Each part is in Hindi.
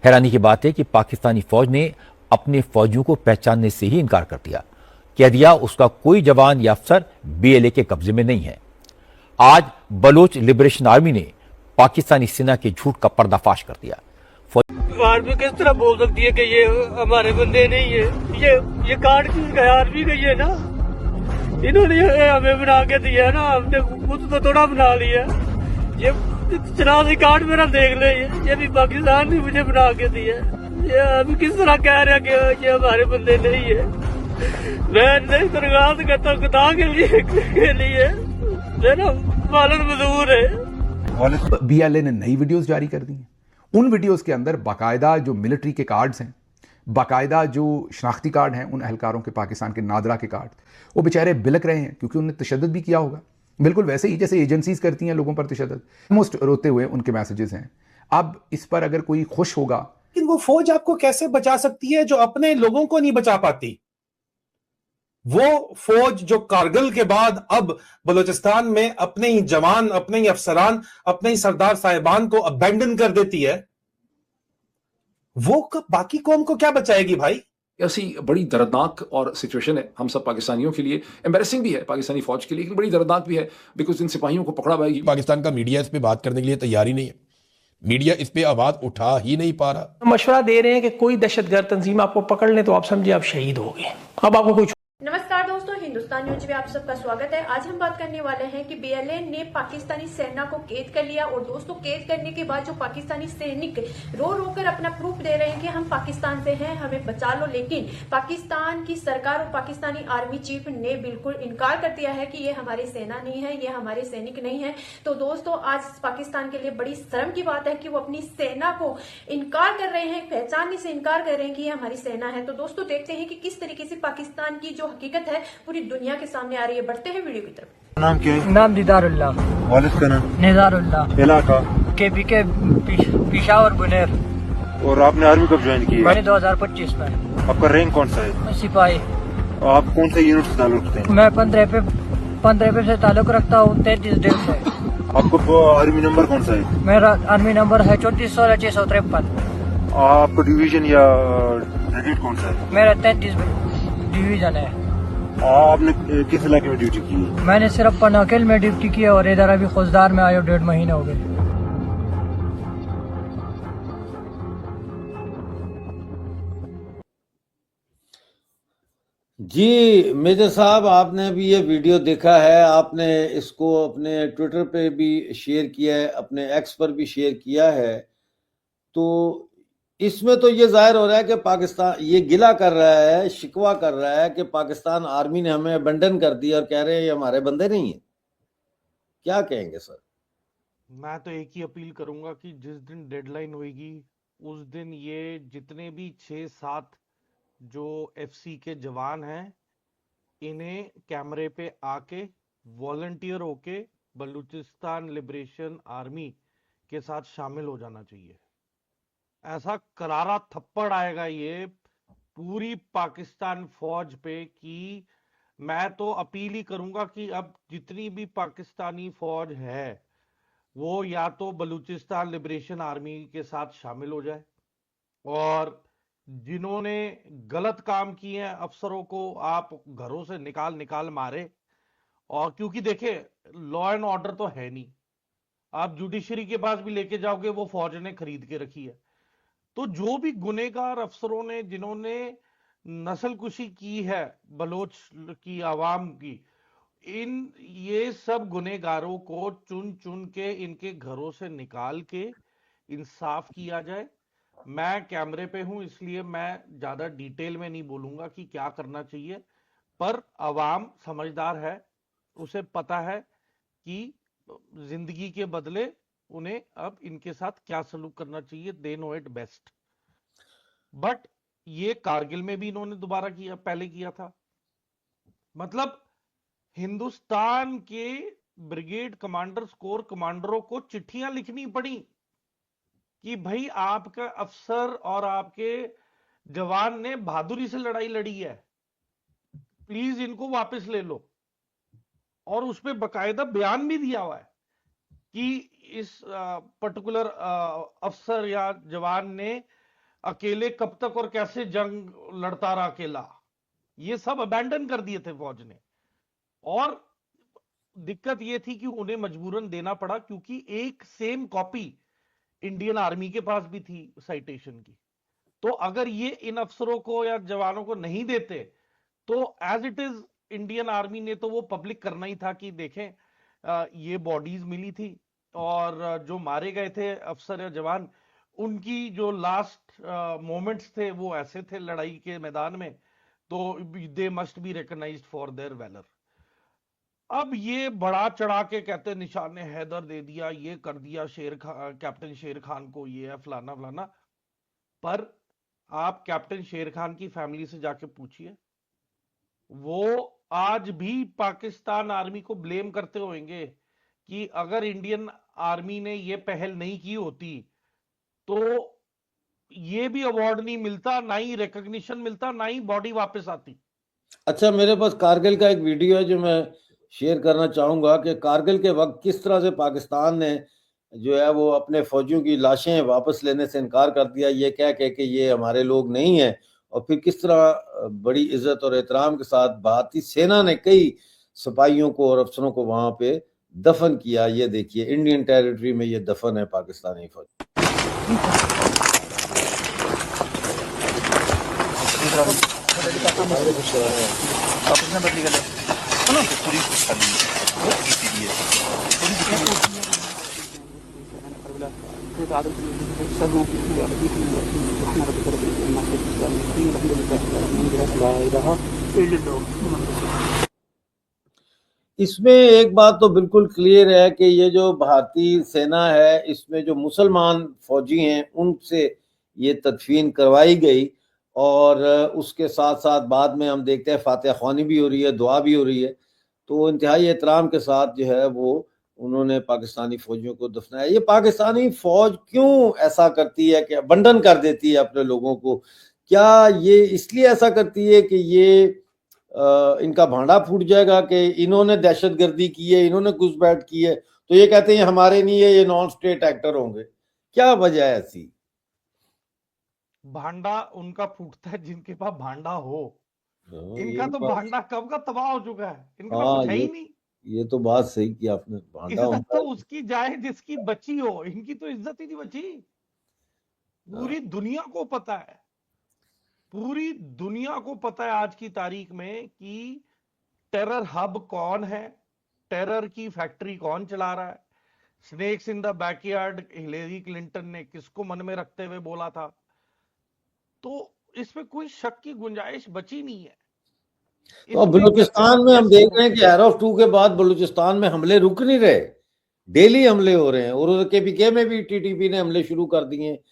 हैरानी की बात है कि पाकिस्तानी फौज ने अपने फौजियों को पहचानने से ही इनकार कर दिया। कह दिया उसका कोई जवान या अफसर बीएलए के कब्जे में नहीं है। आज बलोच लिबरेशन आर्मी ने पाकिस्तानी सेना के झूठ का पर्दाफाश कर दिया। आर्मी किस तरह बोल सकती है कि ये हमारे बंदे नहीं है? ये कार्ड किसका है? आर्मी का ही है ना। इन्होंने ये हमें बना के दिया है ना, हमने खुद तो थोड़ा बना लिया। ये शनाख्ती कार्ड मेरा देख ले, ये भी पाकिस्तान ने मुझे बना के दिया। ये अभी किस तरह कह रहे हैं कि ये हमारे बंदे नहीं है? मैं नहीं दरगास्त करता खुदा के लिए मेरा मालन मजबूर है। बीएलए ने नई वीडियोस जारी कर दी हैं। उन वीडियोस के अंदर बाकायदा जो मिलिट्री के कार्ड्स हैं, बाकायदा जो शनाख्ती कार्ड हैं उन अहलकारों के, पाकिस्तान के नादरा के कार्ड, वो बेचारे बिलक रहे हैं क्योंकि उन्हें तशद्दुद भी किया होगा, बिल्कुल वैसे ही जैसे एजेंसीज करती हैं लोगों पर तशद्दुद। मोस्ट रोते हुए उनके मैसेजेस हैं। अब इस पर अगर कोई खुश होगा, लेकिन वो फौज आपको कैसे बचा सकती है जो अपने लोगों को नहीं बचा पाती? वो फौज जो कारगिल के बाद अब बलूचिस्तान में अपने ही जवान, अपने ही अफसरान, अपने ही सरदार साहिबान को अबैंडन कर देती है, वो बाकी कौम को क्या बचाएगी भाई? ऐसी बड़ी दर्दनाक और सिचुएशन है हम सब पाकिस्तानियों के लिए। एम्बैरेसिंग भी है पाकिस्तानी फौज के लिए, लेकिन बड़ी दर्दनाक भी है बिकॉज इन सिपाहियों को पकड़ा पाएगी। पाकिस्तान का मीडिया इस पे बात करने के लिए तैयार ही नहीं है। मीडिया इस पे आवाज उठा ही नहीं पा रहा। मशवरा दे रहे हैं कि कोई दहशतगर्द तंजीम आपको पकड़ ले तो आप समझिए आप शहीद हो गए। अब आपको कोई नमस्कार दोस्तों, हिंदुस्तान न्यूज में आप सबका स्वागत है। आज हम बात करने वाले हैं कि बीएलए ने पाकिस्तानी सेना को कैद कर लिया और दोस्तों कैद करने के बाद जो पाकिस्तानी सैनिक रो रो कर अपना प्रूफ दे रहे हैं कि हम पाकिस्तान से हैं, हमें बचा लो, लेकिन पाकिस्तान की सरकार और पाकिस्तानी आर्मी चीफ ने बिल्कुल इनकार कर दिया है कि ये हमारी सेना नहीं है, ये हमारे सैनिक नहीं है। तो दोस्तों आज पाकिस्तान के लिए बड़ी शर्म की बात है कि वो अपनी सेना को इनकार कर रहे हैं, पहचानने से इनकार कर रहे हैं कि ये हमारी सेना है। तो दोस्तों देखते हैं कि किस तरीके से पाकिस्तान की जो हकीकत है पूरी दुनिया के सामने आ रही है। बढ़ते हैं वीडियो की तरफ। नाम क्या है? नाम दीदारुल्लाह। वालिद का नाम? निजारुल्लाह। इलाका? के पिशावर बुनेर। और आपने आर्मी कब ज्वाइन की है? मैंने 2025 में। आपका रैंक कौन सा है? सिपाही। आप कौन से यूनिट से ताल्लुक रखते हैं? मैं 15 पे से ताल्लुक रखता हूँ, 33 से। आपको आर्मी नंबर कौन सा है? मेरा आर्मी नंबर है 3416-653। आपको डिवीजन या ब्रिगेड कौन सा है? मेरा 33 डिवीजन है। आपने किस इलाके में ड्यूटी की है? मैंने सिर्फ पनाकिल में ड्यूटी की और इधर अभी खुजदार में आए 1.5 महीने हो गए। जी मेजर साहब, आपने भी ये वीडियो देखा है, आपने इसको अपने ट्विटर पे भी शेयर किया है, अपने एक्स पर भी शेयर किया है। तो इसमें तो ये जाहिर हो रहा है कि पाकिस्तान ये गिला कर रहा है, शिकवा कर रहा है कि पाकिस्तान आर्मी ने हमें अबंडन कर दिया और कह रहे हैं ये हमारे बंदे नहीं है। क्या कहेंगे सर? मैं तो एक ही अपील करूंगा कि जिस दिन डेडलाइन होगी उस दिन ये जितने भी 6-7 जो एफसी के जवान हैं, इन्हें कैमरे पे आके वॉलंटियर होके बलूचिस्तान लिबरेशन आर्मी के साथ शामिल हो जाना चाहिए। ऐसा करारा थप्पड़ आएगा ये पूरी पाकिस्तान फौज पे कि मैं तो अपील ही करूंगा कि अब जितनी भी पाकिस्तानी फौज है वो या तो बलूचिस्तान लिबरेशन आर्मी के साथ शामिल हो जाए, और जिन्होंने गलत काम किए हैं अफसरों को आप घरों से निकाल मारे। और क्योंकि देखे लॉ एंड ऑर्डर तो है नहीं, आप जुडिशरी के पास भी लेके जाओगे वो फौज ने खरीद के रखी है। तो जो भी गुनेगार अफसरों ने जिन्होंने नस्लकुशी की है बलोच की आवाम की, ये सब गुनेगारों को चुन चुन के इनके घरों से निकाल के इंसाफ किया जाए। मैं कैमरे पे हूं इसलिए मैं ज्यादा डिटेल में नहीं बोलूंगा कि क्या करना चाहिए, पर अवाम समझदार है, उसे पता है कि जिंदगी के बदले उन्हें अब इनके साथ क्या सलूक करना चाहिए। They know it best. But ये कारगिल में भी इन्होंने दोबारा किया, पहले किया था। मतलब हिंदुस्तान के ब्रिगेड कमांडर्स, कोर कमांडरों को चिट्ठियां लिखनी पड़ी कि भाई आपका अफसर और आपके जवान ने बहादुरी से लड़ाई लड़ी है, प्लीज इनको वापस ले लो। और उस पर बकायदा बयान भी दिया हुआ है कि इस पर्टिकुलर अफसर या जवान ने अकेले कब तक और कैसे जंग लड़ता रहा अकेला, ये सब अबैंडन कर दिए थे फौज ने। और दिक्कत ये थी कि उन्हें मजबूरन देना पड़ा, क्योंकि एक सेम कॉपी इंडियन आर्मी के पास भी थी साइटेशन की। तो अगर ये इन अफसरों को या जवानों को नहीं देते तो as it is Indian army ने तो वो पब्लिक करना ही था कि देखें ये बॉडीज मिली थी और जो मारे गए थे अफसर या जवान, उनकी जो लास्ट मोमेंट्स थे वो ऐसे थे लड़ाई के मैदान में, तो they must be recognised for their valour. अब ये बड़ा चढ़ा के कहते निशान ने हैदर दे दिया, ये कर दिया कैप्टन शेर खान को, ये है फलाना फलाना। पर आप कैप्टन शेर खान की फैमिली से जाके पूछिए, वो आज भी पाकिस्तान आर्मी को ब्लेम करते होंगे कि अगर इंडियन आर्मी ने ये पहल नहीं की होती तो ये भी अवार्ड नहीं मिलता, ना ही रिकॉग्निशन मिलता, ना ही बॉडी वापस आती। अच्छा, मेरे पास कारगिल का एक वीडियो है जो मैं शेयर करना चाहूंगा कि कारगिल के वक्त किस तरह से पाकिस्तान ने जो है वो अपने फौजियों की लाशें वापस लेने से इनकार कर दिया, ये कह के ये हमारे लोग नहीं हैं, और फिर किस तरह बड़ी इज्जत और एहतराम के साथ भारतीय सेना ने कई सिपाहियों को और अफसरों को वहां पे दफन किया। ये देखिए, इंडियन टेरिटरी में ये दफन है पाकिस्तानी फौज। इसमें एक बात तो बिल्कुल क्लियर है कि ये जो भारतीय सेना है इसमें जो मुसलमान फौजी हैं उनसे ये तदफीन करवाई गई, और उसके साथ साथ बाद में हम देखते हैं फातिहा ख्वानी भी हो रही है, दुआ भी हो रही है। तो इंतहाई एहतराम के साथ जो है वो उन्होंने पाकिस्तानी फौजियों को दफनाया। ये पाकिस्तानी फौज क्यों ऐसा करती है कि अबंडन कर देती है अपने लोगों को? क्या ये इसलिए ऐसा करती है कि ये इनका भांडा फूट जाएगा कि इन्होंने दहशतगर्दी की है, इन्होंने घुसपैठ की है, तो ये कहते हैं हमारे नहीं है, ये नॉन स्टेट एक्टर होंगे? क्या वजह है ऐसी? भांडा उनका फूटता है जिनके पास भांडा हो। इनका तो भांडा कब का तबाह हो चुका है, इनके पास कुछ है ही नहीं। ये तो बात सही की आपने, भांडा इज्जत तो उसकी जाए जिसकी बची हो, इनकी तो इज्जत ही नहीं बची। पूरी दुनिया को पता है, पूरी दुनिया को पता है आज की तारीख में कि टेरर हब कौन है, टेरर की फैक्ट्री कौन चला रहा है। Snakes in the backyard Hillary Clinton ने किसको मन में रखते हुए बोला था, तो इसमें कोई शक की गुंजाइश बची नहीं है। तो बलूचिस्तान में हम देख रहे हैं कि एरोफ 2 के बाद बलूचिस्तान में हमले रुक नहीं रहे, डेली हमले हो रहे हैं, और केपीके में भी टीटीपी ने हमले शुरू कर दिए।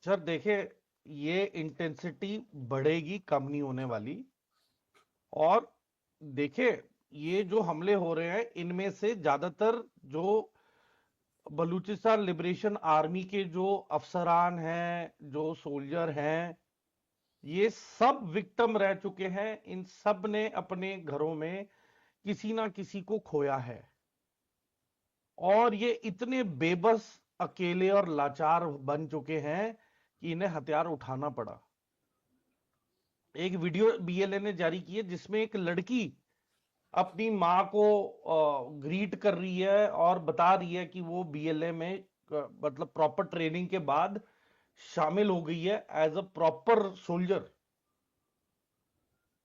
सर देखिए, ये इंटेंसिटी बढ़ेगी, कम नहीं होने वाली। और देखिए, ये जो हमले हो रहे हैं इनमें से ज्यादातर जो बलूचिस्तान लिबरेशन आर्मी के जो अफसरान हैं, जो सोल्जर हैं, ये सब विक्टिम रह चुके हैं। इन सब ने अपने घरों में किसी ना किसी को खोया है, और ये इतने बेबस, अकेले और लाचार बन चुके हैं कि इन्हें हथियार उठाना पड़ा। एक वीडियो बीएलए ने जारी की है जिसमें एक लड़की अपनी मां को ग्रीट कर रही है और बता रही है कि वो बीएलए में मतलब प्रॉपर ट्रेनिंग के बाद शामिल हो गई है एज अ प्रॉपर सोल्जर।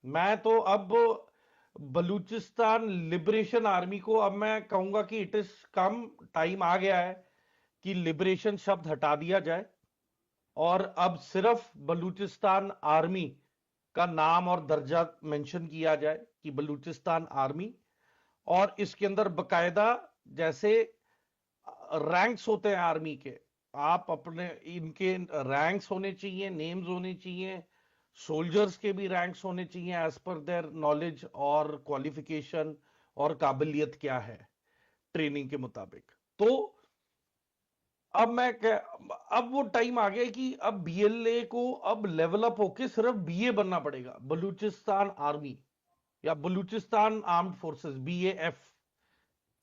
मैं तो अब बलूचिस्तान लिबरेशन आर्मी को अब मैं कहूंगा कि इट इज कम टाइम आ गया है कि लिबरेशन शब्द हटा दिया जाए और अब सिर्फ बलूचिस्तान आर्मी का नाम और दर्जा मेंशन किया जाए कि बलूचिस्तान आर्मी, और इसके अंदर बकायदा जैसे रैंक्स होते हैं आर्मी के, आप अपने इनके रैंक्स होने चाहिए, नेम्स होने चाहिए, सोल्जर्स के भी रैंक्स होने चाहिए एज पर देयर नॉलेज और क्वालिफिकेशन और काबिलियत क्या है ट्रेनिंग के मुताबिक। तो अब वो टाइम आ गया कि अब बीएलए को अब लेवल अप होके सिर्फ बीए बनना पड़ेगा, बलूचिस्तान आर्मी या बलूचिस्तान आर्म्ड फोर्सेस, बीएएफ।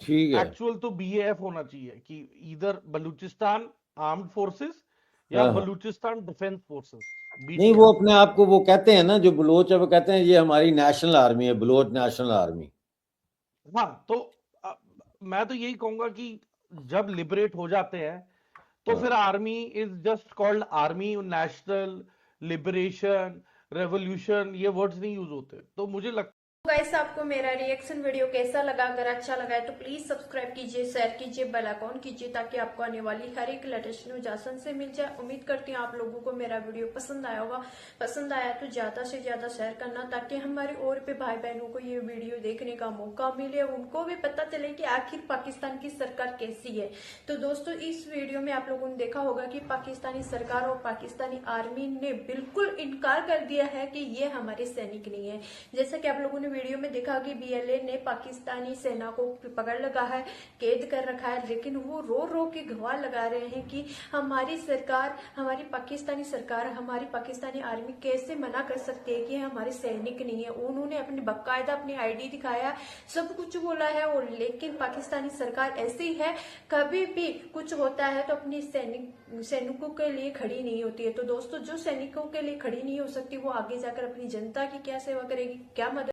ठीक है, एक्चुअल तो बीएएफ होना चाहिए कि इधर बलूचिस्तान आर्म्ड फोर्सेस या हाँ। Balochistan defence forces. नहीं, वो अपने आप को वो कहते हैं ना, जो बलोच है वो कहते हैं ये हमारी नेशनल आर्मी है, बलोच नेशनल आर्मी। हाँ, तो मैं तो यही कहूंगा कि जब लिबरेट हो जाते हैं तो फिर army is just called army, national liberation, revolution, ये वर्ड्स नहीं यूज होते। तो मुझे लगता गाइस, आपको मेरा रिएक्शन वीडियो कैसा लगा? अगर अच्छा लगा है तो प्लीज सब्सक्राइब कीजिए, शेयर कीजिए, बेल आइकॉन कीजिए ताकि आपको आने वाली हर एक लेटेस्ट न्यूज आसान से मिल जाए। उम्मीद करती हूँ आप लोगों को मेरा वीडियो पसंद आया होगा। पसंद आया तो ज्यादा से ज्यादा शेयर करना ताकि हमारे और भी भाई बहनों को ये वीडियो देखने का मौका मिले, उनको भी पता चले कि आखिर पाकिस्तान की सरकार कैसी है। तो दोस्तों, इस वीडियो में आप लोगों ने देखा होगा कि पाकिस्तानी सरकार और पाकिस्तानी आर्मी ने बिल्कुल इनकार कर दिया है कि ये हमारे सैनिक नहीं है। जैसा कि आप लोगों ने वीडियो में देखा कि BLA ने पाकिस्तानी सेना को पकड़ लगा है, कैद कर रखा है, लेकिन वो रो रो के गवाह लगा रहे हैं कि हमारी सरकार, हमारी पाकिस्तानी सरकार, हमारी पाकिस्तानी आर्मी कैसे मना कर सकती है कि हमारे सैनिक नहीं है। उन्होंने अपने बाकायदा अपनी ID दिखाया, सब कुछ बोला है, और लेकिन पाकिस्तानी सरकार ऐसी है, कभी भी कुछ होता है तो अपनी सैनिकों के लिए खड़ी नहीं होती है। तो दोस्तों, जो सैनिकों के लिए खड़ी नहीं हो सकती वो आगे जाकर अपनी जनता की क्या सेवा करेगी, क्या मदद